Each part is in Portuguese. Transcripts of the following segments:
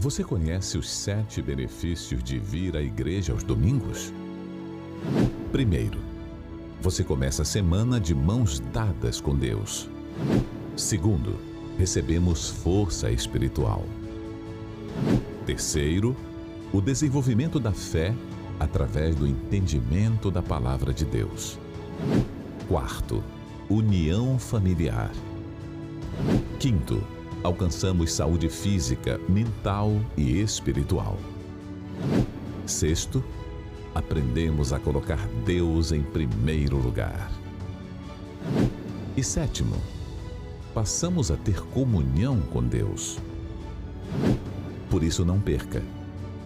Você conhece os 7 benefícios de vir à igreja aos domingos? Primeiro, você começa a semana de mãos dadas com Deus. Segundo, recebemos força espiritual. Terceiro, o desenvolvimento da fé através do entendimento da palavra de Deus. Quarto, união familiar. Quinto, alcançamos saúde física, mental e espiritual. Sexto, aprendemos a colocar Deus em primeiro lugar. E sétimo, passamos a ter comunhão com Deus. Por isso não perca.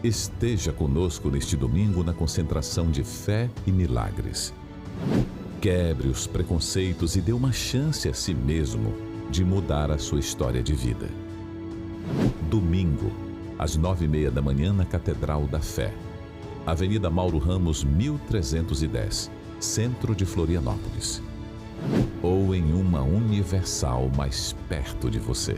Esteja conosco neste domingo na concentração de fé e milagres. Quebre os preconceitos e dê uma chance a si mesmo de mudar a sua história de vida. Domingo, às 9h30 da manhã na Catedral da Fé. Avenida Mauro Ramos, 1310, centro de Florianópolis. Ou em uma Universal mais perto de você.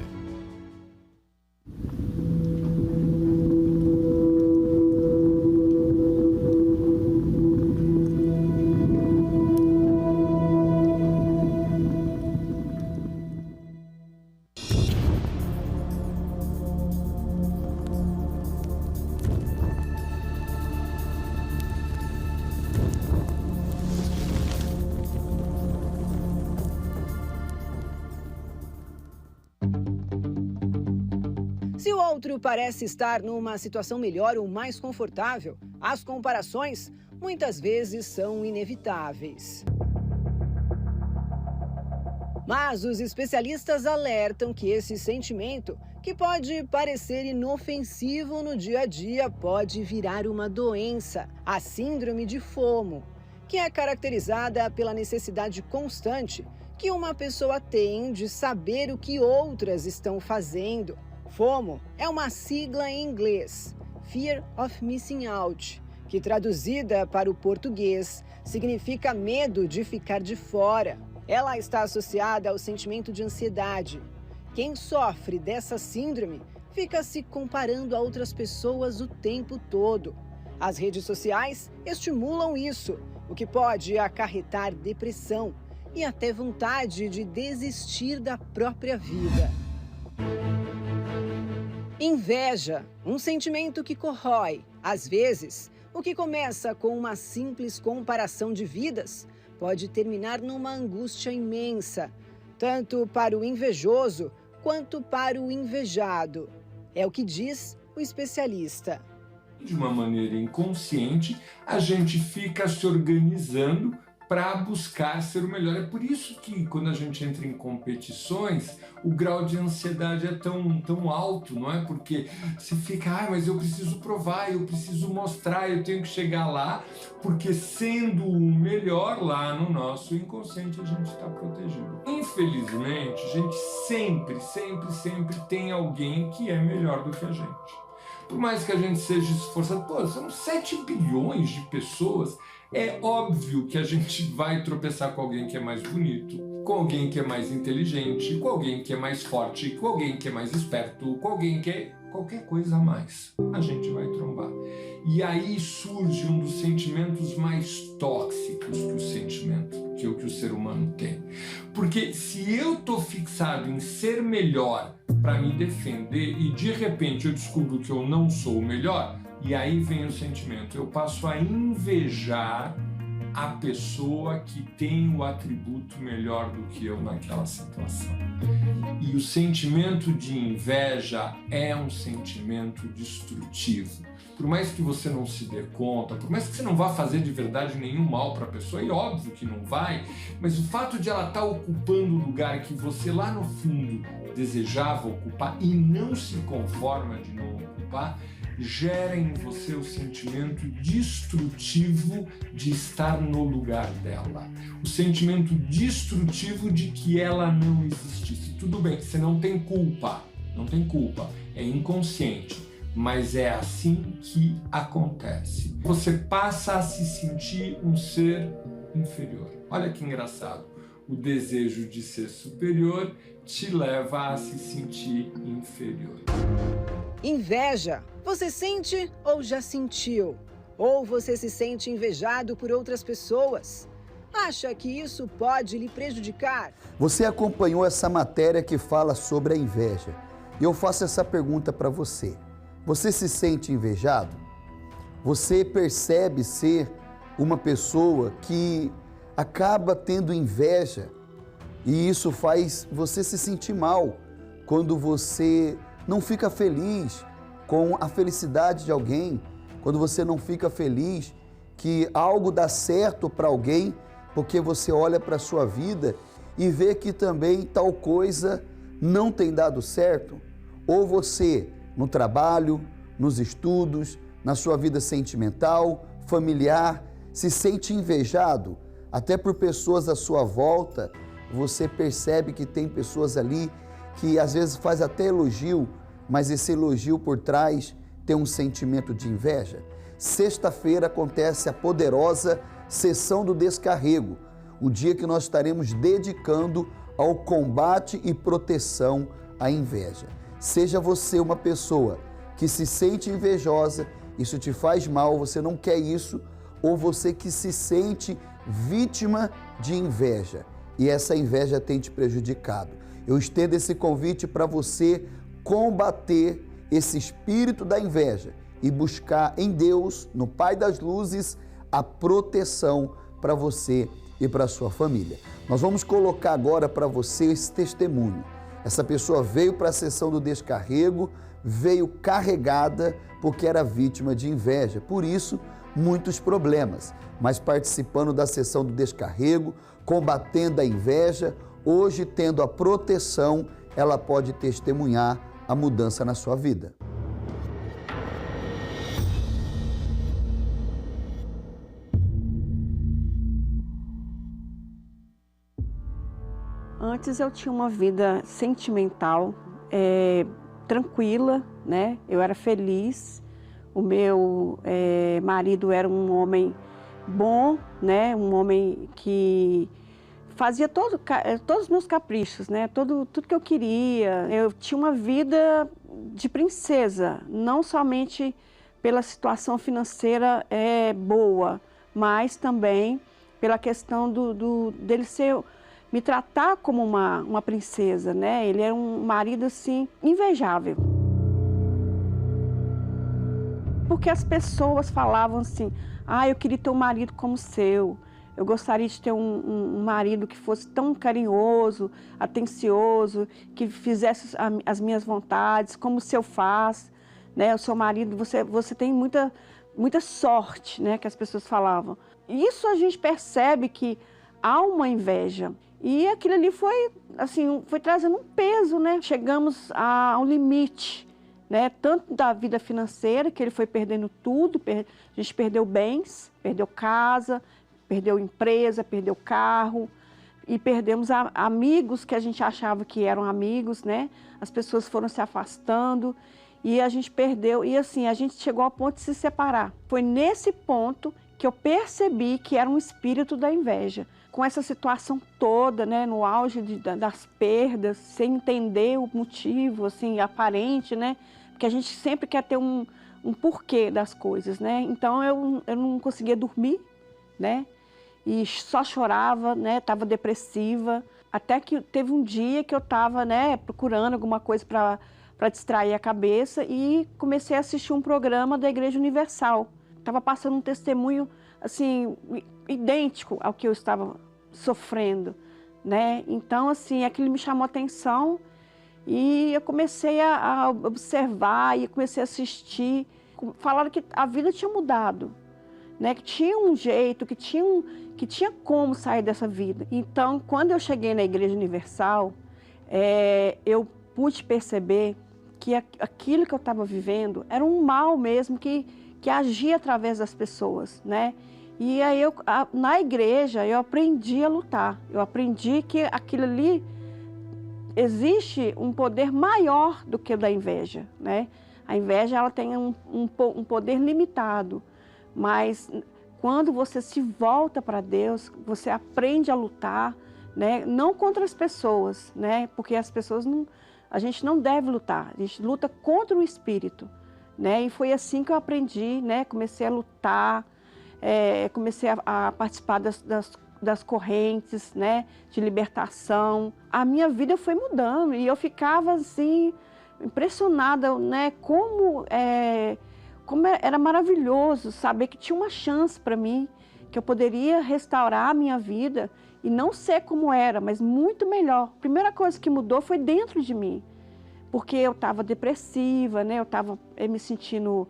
Se o outro parece estar numa situação melhor ou mais confortável, as comparações muitas vezes são inevitáveis. Mas os especialistas alertam que esse sentimento, que pode parecer inofensivo no dia a dia, pode virar uma doença, a síndrome de FOMO, que é caracterizada pela necessidade constante que uma pessoa tem de saber o que outras estão fazendo. FOMO é uma sigla em inglês, Fear of Missing Out, que traduzida para o português significa medo de ficar de fora. Ela está associada ao sentimento de ansiedade. Quem sofre dessa síndrome fica se comparando a outras pessoas o tempo todo. As redes sociais estimulam isso, o que pode acarretar depressão e até vontade de desistir da própria vida. Inveja, um sentimento que corrói. Às vezes, o que começa com uma simples comparação de vidas pode terminar numa angústia imensa, tanto para o invejoso quanto para o invejado. É o que diz o especialista. De uma maneira inconsciente, a gente fica se organizando para buscar ser o melhor. É por isso que quando a gente entra em competições, o grau de ansiedade é tão alto, não é? Porque você fica, mas eu preciso provar, eu preciso mostrar, eu tenho que chegar lá, porque sendo o melhor lá no nosso inconsciente, a gente está protegido. Infelizmente, a gente sempre tem alguém que é melhor do que a gente. Por mais que a gente seja esforçado, são 7 bilhões de pessoas, é óbvio que a gente vai tropeçar com alguém que é mais bonito, com alguém que é mais inteligente, com alguém que é mais forte, com alguém que é mais esperto, com alguém que é qualquer coisa a mais. A gente vai trombar. E aí surge um dos sentimentos mais tóxicos que o ser humano tem. Porque se eu tô fixado em ser melhor para me defender e de repente eu descubro que eu não sou o melhor, e aí vem o sentimento, eu passo a invejar a pessoa que tem o atributo melhor do que eu naquela situação. E o sentimento de inveja é um sentimento destrutivo. Por mais que você não se dê conta, por mais que você não vá fazer de verdade nenhum mal para a pessoa, e óbvio que não vai, mas o fato de ela estar ocupando o lugar que você lá no fundo desejava ocupar e não se conforma de não ocupar, gera em você o sentimento destrutivo de estar no lugar dela. O sentimento destrutivo de que ela não existisse. Tudo bem, você não tem culpa, é inconsciente, mas é assim que acontece. Você passa a se sentir um ser inferior. Olha que engraçado. O desejo de ser superior te leva a se sentir inferior. Inveja, você sente ou já sentiu? Ou você se sente invejado por outras pessoas? Acha que isso pode lhe prejudicar? Você acompanhou essa matéria que fala sobre a inveja. Eu faço essa pergunta para você. Você se sente invejado? Você percebe ser uma pessoa que acaba tendo inveja e isso faz você se sentir mal quando você não fica feliz com a felicidade de alguém, quando você não fica feliz que algo dá certo para alguém, porque você olha para a sua vida e vê que também tal coisa não tem dado certo, ou você no trabalho, nos estudos, na sua vida sentimental, familiar, se sente invejado, até por pessoas à sua volta, você percebe que tem pessoas ali que às vezes faz até elogio, mas esse elogio por trás tem um sentimento de inveja. Sexta-feira acontece a poderosa sessão do descarrego, o dia que nós estaremos dedicando ao combate e proteção à inveja. Seja você uma pessoa que se sente invejosa, isso te faz mal, você não quer isso, ou você que se sente vítima de inveja e essa inveja tem te prejudicado. Eu estendo esse convite para você combater esse espírito da inveja e buscar em Deus, no Pai das Luzes, a proteção para você e para a sua família. Nós vamos colocar agora para você esse testemunho. Essa pessoa veio para a sessão do descarrego, veio carregada porque era vítima de inveja. Por isso, muitos problemas. Mas participando da sessão do descarrego, combatendo a inveja, hoje tendo a proteção, ela pode testemunhar a mudança na sua vida. Antes eu tinha uma vida sentimental, tranquila, né? Eu era feliz. O meu marido era um homem bom, né? Um homem que fazia todos os meus caprichos, né? Tudo que eu queria. Eu tinha uma vida de princesa, não somente pela situação financeira boa, mas também pela questão dele me tratar como uma princesa, né? Ele era um marido, assim, invejável. Porque as pessoas falavam assim, eu queria ter um marido como o seu, eu gostaria de ter um marido que fosse tão carinhoso, atencioso, que fizesse as minhas vontades, como o seu faz, né? O seu marido, você tem muita sorte, né? Que as pessoas falavam. Isso a gente percebe que há uma inveja. E aquilo ali foi trazendo um peso, né? Chegamos a um limite, né? Tanto da vida financeira, que ele foi perdendo tudo, a gente perdeu bens, perdeu casa, perdeu empresa, perdeu carro, e perdemos amigos que a gente achava que eram amigos, né? As pessoas foram se afastando e a gente perdeu, e assim, a gente chegou ao ponto de se separar. Foi nesse ponto que eu percebi que era um espírito da inveja. Com essa situação toda, né, no auge das perdas, sem entender o motivo, assim, aparente, né, porque a gente sempre quer ter um porquê das coisas, né, então eu não conseguia dormir, né, e só chorava, né, estava depressiva, até que teve um dia que eu estava, né, procurando alguma coisa para distrair a cabeça e comecei a assistir um programa da Igreja Universal. Estava passando um testemunho, assim, idêntico ao que eu estava sofrendo, né? Então, assim, aquilo me chamou a atenção e eu comecei a observar e comecei a assistir. Falaram que a vida tinha mudado, né? Que tinha um jeito, que tinha como sair dessa vida. Então, quando eu cheguei na Igreja Universal, eu pude perceber que aquilo que eu estava vivendo era um mal mesmo que agia através das pessoas, né? E aí, na igreja, eu aprendi a lutar. Eu aprendi que aquilo ali existe um poder maior do que o da inveja, né? A inveja, ela tem um poder limitado, mas quando você se volta para Deus, você aprende a lutar, né? Não contra as pessoas, né? Porque as pessoas não... a gente não deve lutar, a gente luta contra o espírito, né? E foi assim que eu aprendi, né? Comecei a lutar, comecei a participar das correntes, né? De libertação. A minha vida foi mudando e eu ficava assim, impressionada, né? Como era maravilhoso saber que tinha uma chance para mim, que eu poderia restaurar a minha vida e não ser como era, mas muito melhor. A primeira coisa que mudou foi dentro de mim, porque eu estava depressiva, né? Eu estava me sentindo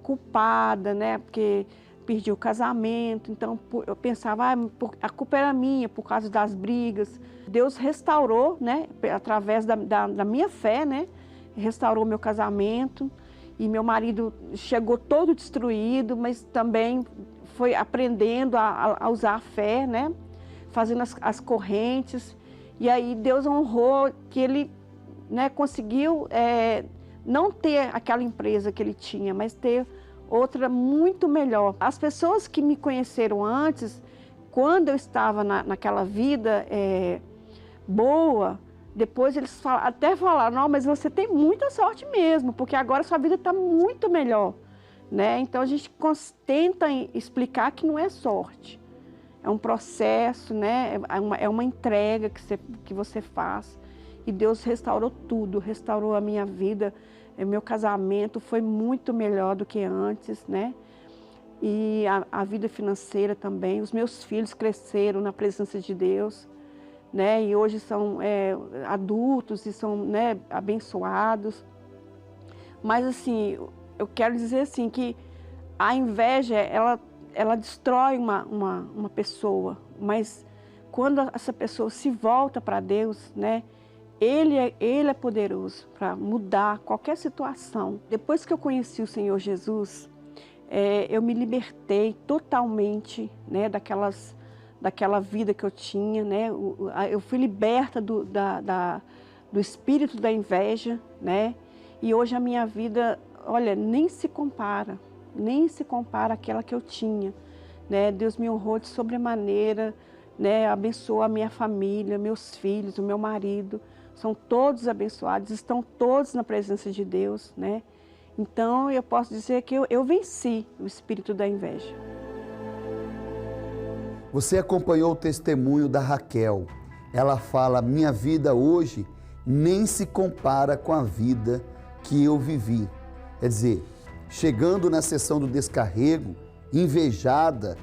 culpada, né? Porque perdi o casamento, então eu pensava, a culpa era minha por causa das brigas. Deus restaurou, né? Através da minha fé, né? Restaurou meu casamento e meu marido chegou todo destruído, mas também foi aprendendo a usar a fé, né? Fazendo as correntes. E aí Deus honrou que ele, né, conseguiu não ter aquela empresa que ele tinha, mas ter outra muito melhor. As pessoas que me conheceram antes, quando eu estava naquela vida boa, depois eles até falaram, não, mas você tem muita sorte mesmo, porque agora sua vida está muito melhor, né? Então a gente tenta explicar que não é sorte, é um processo, né? É uma entrega que você faz. E Deus restaurou tudo, restaurou a minha vida, meu casamento foi muito melhor do que antes, né? E a vida financeira também, os meus filhos cresceram na presença de Deus, né? E hoje são adultos e são, né, abençoados. Mas assim, eu quero dizer assim que a inveja, ela destrói uma pessoa, mas quando essa pessoa se volta para Deus, né? Ele é poderoso para mudar qualquer situação. Depois que eu conheci o Senhor Jesus, eu me libertei totalmente, né, daquela vida que eu tinha, né? Eu fui liberta do espírito da inveja, né? E hoje a minha vida, olha, nem se compara àquela que eu tinha, né? Deus me honrou de sobremaneira, né? Abençoou a minha família, meus filhos, o meu marido. São todos abençoados, estão todos na presença de Deus, né? Então, eu posso dizer que eu venci o espírito da inveja. Você acompanhou o testemunho da Raquel. Ela fala, minha vida hoje nem se compara com a vida que eu vivi. Quer dizer, chegando na sessão do descarrego, invejada,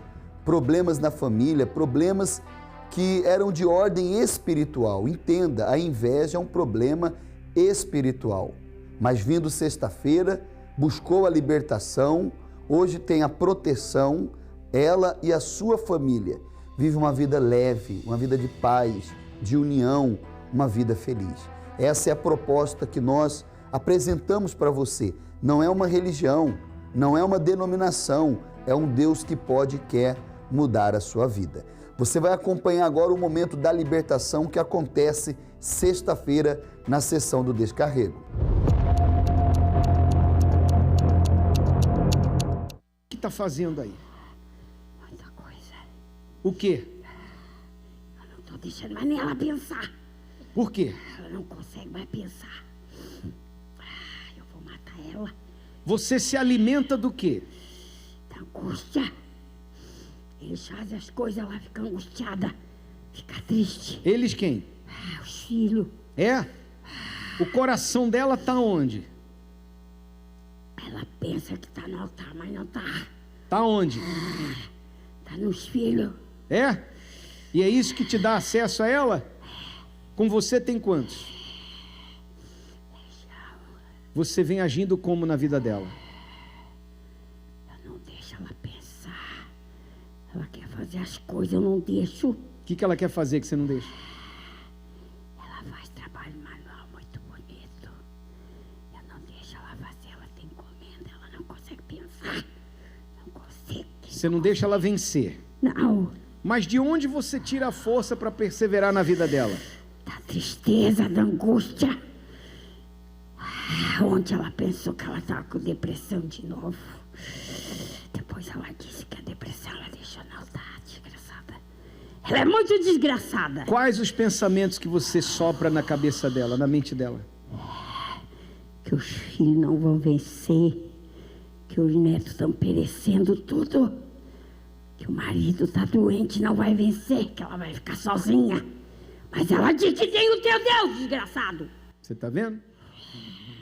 problemas na família, problemas que eram de ordem espiritual. Entenda, a inveja é um problema espiritual. Mas vindo sexta-feira, buscou a libertação, hoje tem a proteção, ela e a sua família. Vive uma vida leve, uma vida de paz, de união, uma vida feliz. Essa é a proposta que nós apresentamos para você. Não é uma religião, não é uma denominação, é um Deus que pode e quer mudar a sua vida. Você vai acompanhar agora o momento da libertação que acontece sexta-feira na sessão do descarrego. O que está fazendo aí? Muita coisa. O quê? Eu não estou deixando mais nem ela pensar. Por quê? Ela não consegue mais pensar. Eu vou matar ela. Você se alimenta do quê? Da angústia. Eles fazem as coisas, ela fica angustiada, fica triste. Eles quem? Os filhos. É? O coração dela tá onde? Ela pensa que tá no altar, mas não tá. Tá onde? Tá nos filhos. É? E é isso que te dá acesso a ela? Com você tem quantos? Você vem agindo como na vida dela? Eu não deixo ela pensar. Ela quer fazer as coisas, eu não deixo. O que ela quer fazer que você não deixa? Ela faz trabalho manual muito bonito. Eu não deixo ela fazer, ela tem encomenda, ela não consegue pensar. Não consegue. Você não deixa ela vencer? Não. Mas de onde você tira a força para perseverar na vida dela? Da tristeza, da angústia. Ontem ela pensou que ela estava com depressão de novo. Depois ela disse que a depressão ela deixou no altar, desgraçada. Ela é muito desgraçada. Quais os pensamentos que você sopra na cabeça dela, na mente dela? Que os filhos não vão vencer, que os netos estão perecendo tudo, que o marido está doente, não vai vencer, que ela vai ficar sozinha. Mas ela diz que tem o teu Deus, desgraçado. Você está vendo?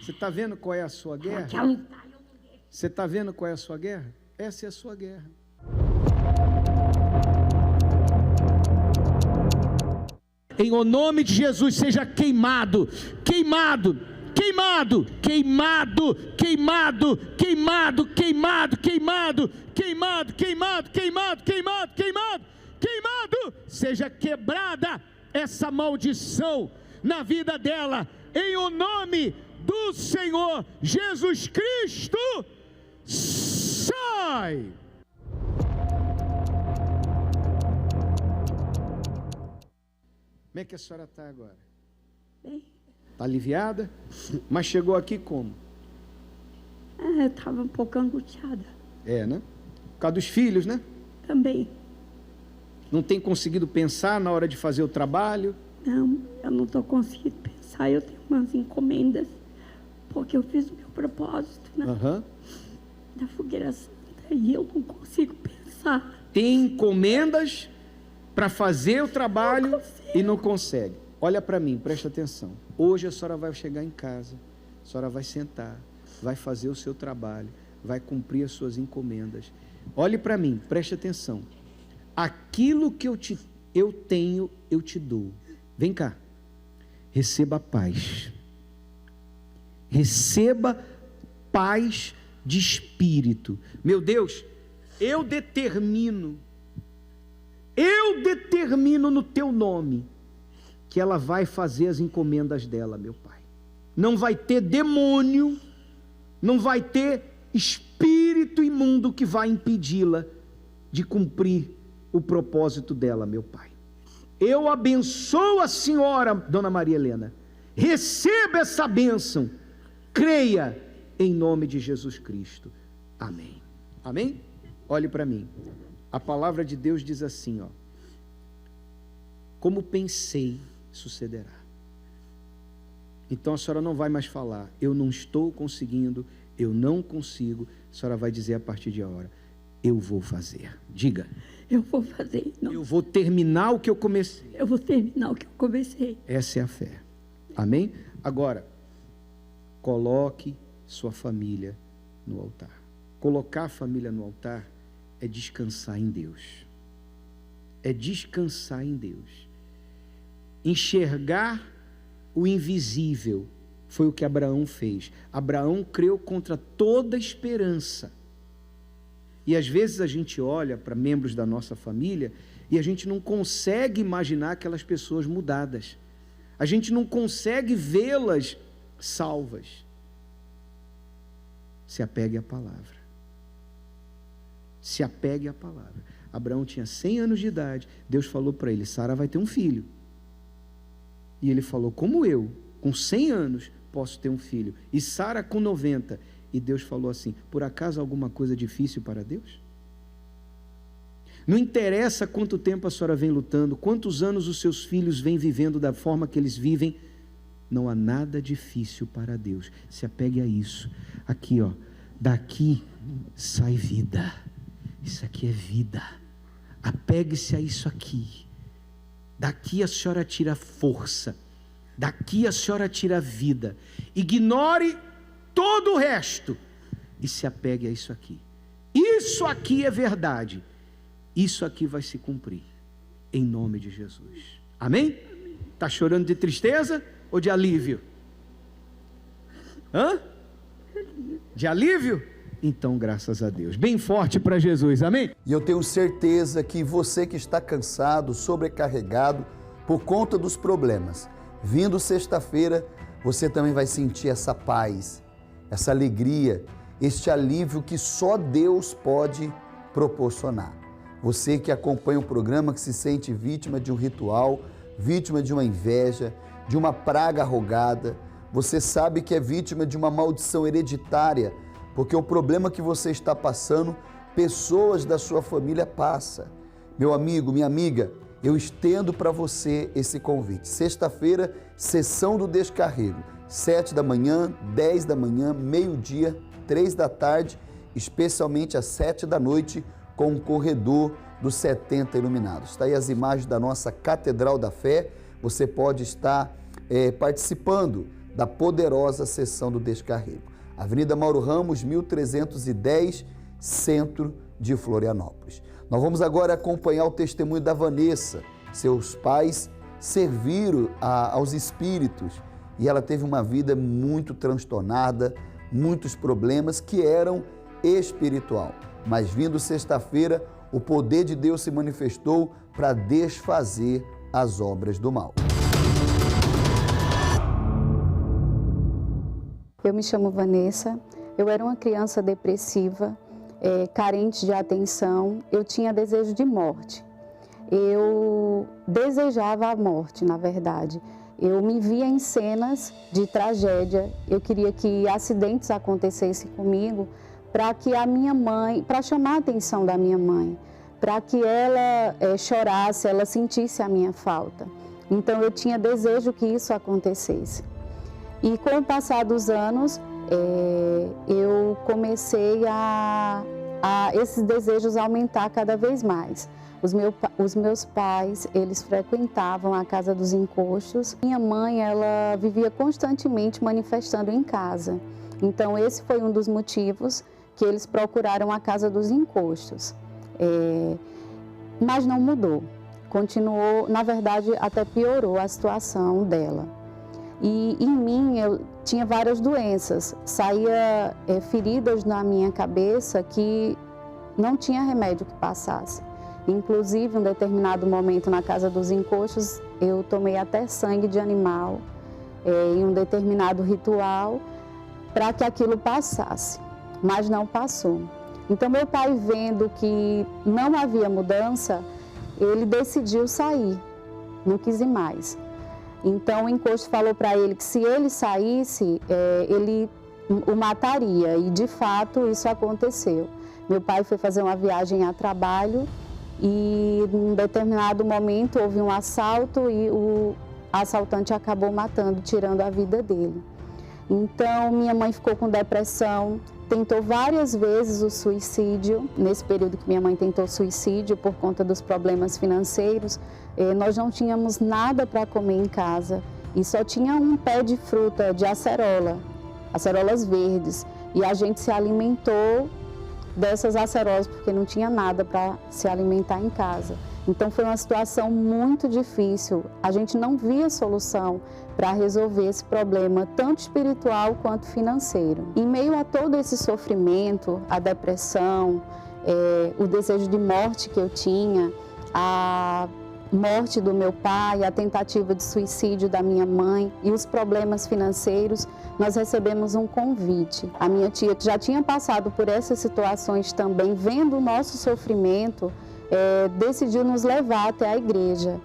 Você está vendo qual é a sua guerra? Ela quer lutar, eu não deixo. Você está vendo qual é a sua guerra? Essa é a sua guerra. Em o nome de Jesus, seja queimado, queimado, queimado, queimado, queimado, queimado, queimado, queimado, queimado, queimado, queimado, queimado, queimado, queimado, seja quebrada essa maldição na vida dela, em o nome do Senhor Jesus Cristo. Sai! Como é que a senhora está agora? Bem, Está aliviada? Mas chegou aqui como? eu estava um pouco angustiada É, né? Por causa dos filhos, né? também. Não tem conseguido pensar na hora de fazer o trabalho. Não, eu não estou conseguindo pensar, eu tenho umas encomendas, porque eu fiz o meu propósito, né? Da fogueira santa, e eu não consigo pensar. Tem encomendas para fazer o trabalho e não consegue. Olha para mim, presta atenção. Hoje a senhora vai chegar em casa, a senhora vai sentar, vai fazer o seu trabalho, vai cumprir as suas encomendas. Olhe para mim, preste atenção. Aquilo que eu tenho, eu te dou. Vem cá. Receba paz. Receba paz de espírito. Meu Deus, eu determino no teu nome que ela vai fazer as encomendas dela, meu Pai. Não vai ter demônio, não vai ter espírito imundo que vai impedi-la de cumprir o propósito dela, meu Pai. Eu abençoo a senhora, Dona Maria Helena. Receba essa bênção. Creia em nome de Jesus Cristo. Amém. Amém? Olhe para mim. A palavra de Deus diz assim, ó: como pensei, sucederá. Então a senhora não vai mais falar, eu não estou conseguindo, eu não consigo. A senhora vai dizer a partir de agora, eu vou fazer. Diga. Eu vou fazer. Não. Eu vou terminar o que eu comecei. Eu vou terminar o que eu comecei. Essa é a fé. Amém? Agora, coloque sua família no altar. Colocar a família no altar é descansar em Deus. É descansar em Deus. Enxergar o invisível foi o que Abraão fez. Abraão creu contra toda esperança. E às vezes a gente olha para membros da nossa família e a gente não consegue imaginar aquelas pessoas mudadas. A gente não consegue vê-las salvas. Se apegue à palavra. Se apegue à palavra. Abraão tinha 100 anos de idade. Deus falou para ele, Sara vai ter um filho. E ele falou, como eu, com 100 anos, posso ter um filho? E Sara com 90. E Deus falou assim, por acaso alguma coisa difícil para Deus? Não interessa quanto tempo a senhora vem lutando, quantos anos os seus filhos vêm vivendo da forma que eles vivem, não há nada difícil para Deus. Se apegue a isso. Aqui, ó, daqui sai vida. Isso aqui é vida. Apegue-se a isso aqui. Daqui a senhora tira força. Daqui a senhora tira vida. Ignore todo o resto e se apegue a isso aqui. Isso aqui é verdade. Isso aqui vai se cumprir em nome de Jesus. Amém? Está chorando de tristeza ou de alívio? De alívio? Então, graças a Deus. Bem forte para Jesus, amém? E eu tenho certeza que você que está cansado, sobrecarregado por conta dos problemas, vindo sexta-feira, você também vai sentir essa paz, essa alegria, este alívio que só Deus pode proporcionar. Você que acompanha o programa, que se sente vítima de um ritual, vítima de uma inveja, de uma praga rogada, você sabe que é vítima de uma maldição hereditária, porque o problema que você está passando, pessoas da sua família passam. Meu amigo, minha amiga, eu estendo para você esse convite. Sexta-feira, sessão do descarrego. 7 da manhã, 10 da manhã, meio-dia, 3 da tarde, especialmente às 7 da noite, com o corredor dos 70 iluminados. Está aí as imagens da nossa Catedral da Fé. Você pode estar participando da poderosa sessão do descarrego. Avenida Mauro Ramos, 1310, centro de Florianópolis. Nós vamos agora acompanhar o testemunho da Vanessa. Seus pais serviram aos espíritos e ela teve uma vida muito transtornada, muitos problemas que eram espiritual. Mas vindo sexta-feira, o poder de Deus se manifestou para desfazer as obras do mal. Eu me chamo Vanessa, eu era uma criança depressiva, carente de atenção, eu tinha desejo de morte. Eu desejava a morte, na verdade. Eu me via em cenas de tragédia, eu queria que acidentes acontecessem comigo para que a minha mãe, para chamar a atenção da minha mãe, para que ela chorasse, ela sentisse a minha falta. Então eu tinha desejo que isso acontecesse. E com o passar dos anos, eu comecei a esses desejos aumentar cada vez mais. Os meus pais, eles frequentavam a Casa dos Encostos. Minha mãe, ela vivia constantemente manifestando em casa. Então, esse foi um dos motivos que eles procuraram a Casa dos Encostos. Mas não mudou. Continuou, na verdade, até piorou a situação dela. E em mim eu tinha várias doenças, saía feridas na minha cabeça que não tinha remédio que passasse. Inclusive, em um determinado momento na Casa dos Encostos, eu tomei até sangue de animal em um determinado ritual para que aquilo passasse, mas não passou. Então, meu pai, vendo que não havia mudança, ele decidiu sair, não quis ir mais. Então, o encosto falou para ele que se ele saísse, ele o mataria. E, de fato, isso aconteceu. Meu pai foi fazer uma viagem a trabalho e, em determinado momento, houve um assalto e o assaltante acabou matando, tirando a vida dele. Então, minha mãe ficou com depressão, tentou várias vezes o suicídio. Nesse período que minha mãe tentou suicídio por conta dos problemas financeiros, nós não tínhamos nada para comer em casa e só tinha um pé de fruta de acerola, acerolas verdes. E a gente se alimentou dessas acerolas porque não tinha nada para se alimentar em casa. Então foi uma situação muito difícil. A gente não via solução para resolver esse problema, tanto espiritual quanto financeiro. Em meio a todo esse sofrimento, a depressão, o desejo de morte que eu tinha, a morte do meu pai, a tentativa de suicídio da minha mãe e os problemas financeiros, nós recebemos um convite. A minha tia, que já tinha passado por essas situações também, vendo o nosso sofrimento, decidiu nos levar até a igreja.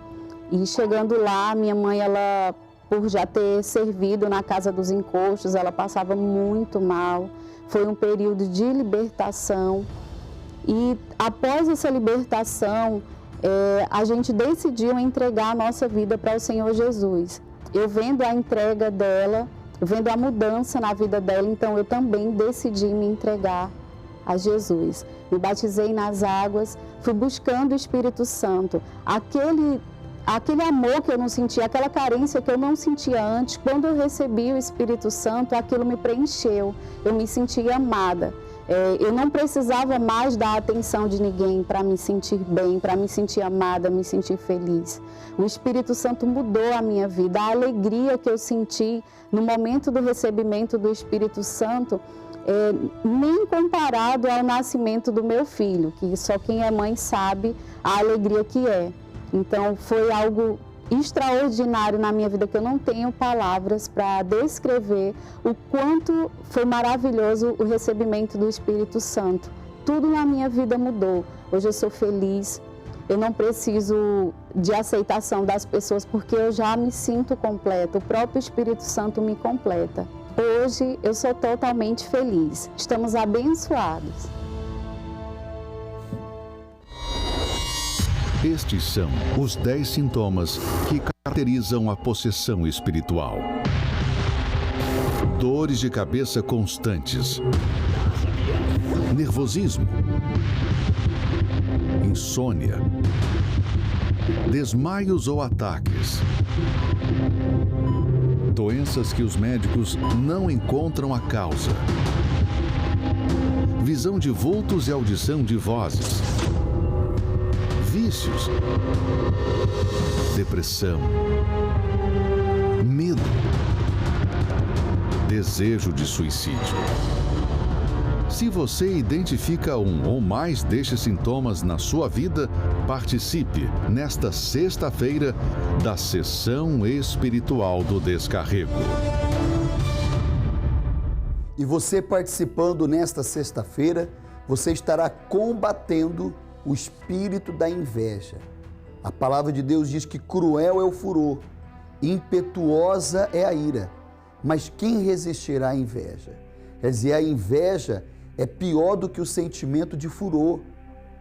E chegando lá, minha mãe, ela, por já ter servido na Casa dos Encostos, ela passava muito mal. Foi um período de libertação. E após essa libertação, a gente decidiu entregar a nossa vida para o Senhor Jesus. Eu vendo a entrega dela, vendo a mudança na vida dela, então eu também decidi me entregar a Jesus. Me batizei nas águas, fui buscando o Espírito Santo. Aquele amor que eu não sentia, aquela carência que eu não sentia antes, quando eu recebi o Espírito Santo, aquilo me preencheu. Eu me sentia amada. Eu não precisava mais da atenção de ninguém para me sentir bem, para me sentir amada, me sentir feliz. O Espírito Santo mudou a minha vida. A alegria que eu senti no momento do recebimento do Espírito Santo, nem comparado ao nascimento do meu filho, que só quem é mãe sabe a alegria que é. Então, foi algo extraordinário na minha vida, que eu não tenho palavras para descrever o quanto foi maravilhoso o recebimento do Espírito Santo. Tudo na minha vida mudou. Hoje eu sou feliz, eu não preciso de aceitação das pessoas porque eu já me sinto completa, o próprio Espírito Santo me completa. Hoje eu sou totalmente feliz, estamos abençoados. Estes são os 10 sintomas que caracterizam a possessão espiritual. dores de cabeça constantes, nervosismo, insônia, desmaios ou ataques. Doenças que os médicos não encontram a causa. Visão de vultos e audição de vozes. Vícios. Depressão. Medo. Desejo de suicídio. Se você identifica um ou mais destes sintomas na sua vida, participe nesta sexta-feira da sessão espiritual do Descarrego. E você participando nesta sexta-feira, você estará combatendo o espírito da inveja. A palavra de Deus diz que cruel é o furor, impetuosa é a ira, mas quem resistirá à inveja? Quer dizer, a inveja é pior do que o sentimento de furor,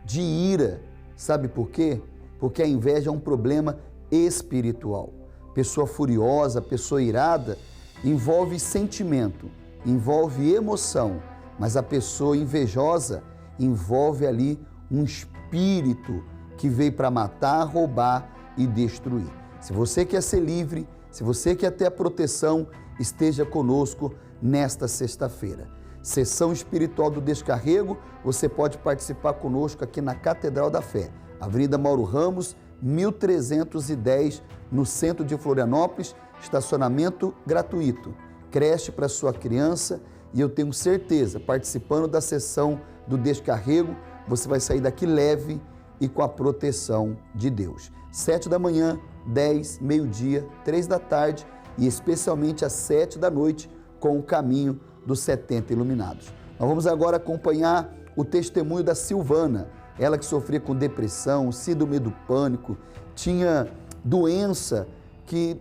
de ira. Sabe por quê? Porque a inveja é um problema espiritual. Pessoa furiosa, pessoa irada, envolve sentimento, envolve emoção, mas a pessoa invejosa envolve ali um espírito que veio para matar, roubar e destruir. Se você quer ser livre, se você quer ter a proteção, esteja conosco nesta sexta-feira. Sessão espiritual do Descarrego, você pode participar conosco aqui na Catedral da Fé, Avenida Mauro Ramos, 1310, no centro de Florianópolis, estacionamento gratuito, creche para sua criança, e eu tenho certeza, participando da sessão do Descarrego, você vai sair daqui leve e com a proteção de Deus. 7 da manhã, 10, meio-dia, 3 da tarde e especialmente às 7 da noite com o caminho dos 70 iluminados. Nós vamos agora acompanhar o testemunho da Silvana, ela que sofria com depressão, síndrome do pânico, tinha doença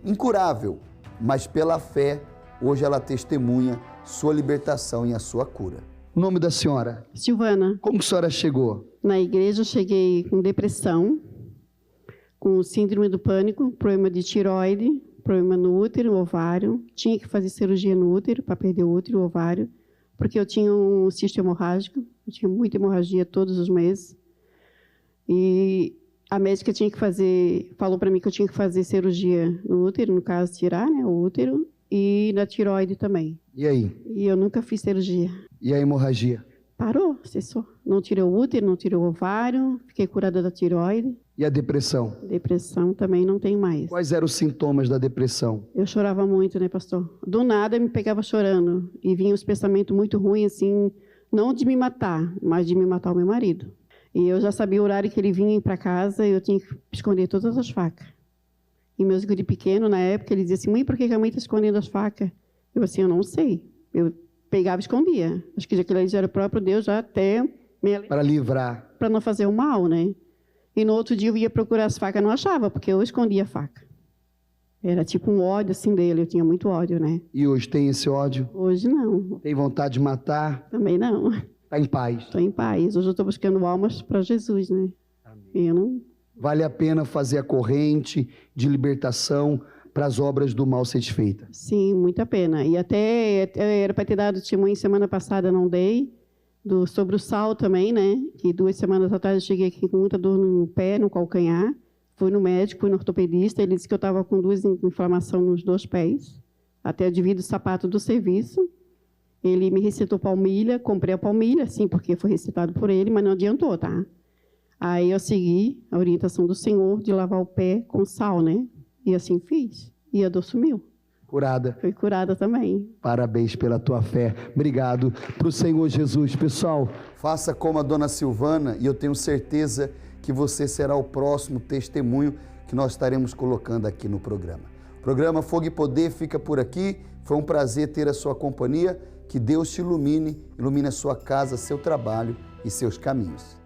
incurável, mas pela fé, hoje ela testemunha sua libertação e a sua cura. O nome da senhora? Silvana. Como que a senhora chegou? Na igreja eu cheguei com depressão, com síndrome do pânico, problema de tireoide, problema no útero, ovário. Tinha que fazer cirurgia no útero para perder o útero e o ovário, porque eu tinha um cisto hemorrágico, eu tinha muita hemorragia todos os meses. E a médica falou para mim que eu tinha que fazer cirurgia no útero, no caso, tirar, né, o útero, e na tireoide também. E aí? E eu nunca fiz cirurgia. E a hemorragia? Parou, cessou. Não tirei o útero, não tirei o ovário, fiquei curada da tireoide. E a depressão? Depressão também não tenho mais. Quais eram os sintomas da depressão? Eu chorava muito, né, pastor? Do nada eu me pegava chorando e vinha os pensamentos muito ruins, assim, não de me matar, mas de me matar o meu marido. E eu já sabia o horário que ele vinha para casa e eu tinha que esconder todas as facas. E meus guri pequenos, na época, eles diziam assim, mãe, por que a mãe está escondendo as facas? Eu assim, eu não sei. Eu pegava e escondia. Acho que aquilo já era o próprio Deus, já até... Para livrar. Para não fazer o mal, né? E no outro dia eu ia procurar as facas, não achava, porque eu escondia a faca. Era tipo um ódio assim dele, eu tinha muito ódio, né? E hoje tem esse ódio? Hoje não. Tem vontade de matar? Também não. Está em paz? Estou em paz. Hoje eu estou buscando almas para Jesus, né? Amém. Eu não... Vale a pena fazer a corrente de libertação para as obras do mal ser feitas? Sim, muita pena. E até era para ter dado testemunho semana passada, não dei. Sobre o sal também, né? Que 2 semanas atrás eu cheguei aqui com muita dor no pé, no calcanhar. Fui no médico, fui no ortopedista. Ele disse que eu estava com 2 inflamações nos 2 pés. Até devido ao sapato do serviço. Ele me receitou palmilha. Comprei a palmilha, sim, porque foi receitado por ele, mas não adiantou, tá? Aí eu segui a orientação do Senhor de lavar o pé com sal, né? E assim fiz. E a dor sumiu. Curada. Fui curada também. Parabéns pela tua fé. Obrigado para o Senhor Jesus. Pessoal, faça como a dona Silvana e eu tenho certeza que você será o próximo testemunho que nós estaremos colocando aqui no programa. O programa Fogo e Poder fica por aqui. Foi um prazer ter a sua companhia. Que Deus te ilumine a sua casa, seu trabalho e seus caminhos.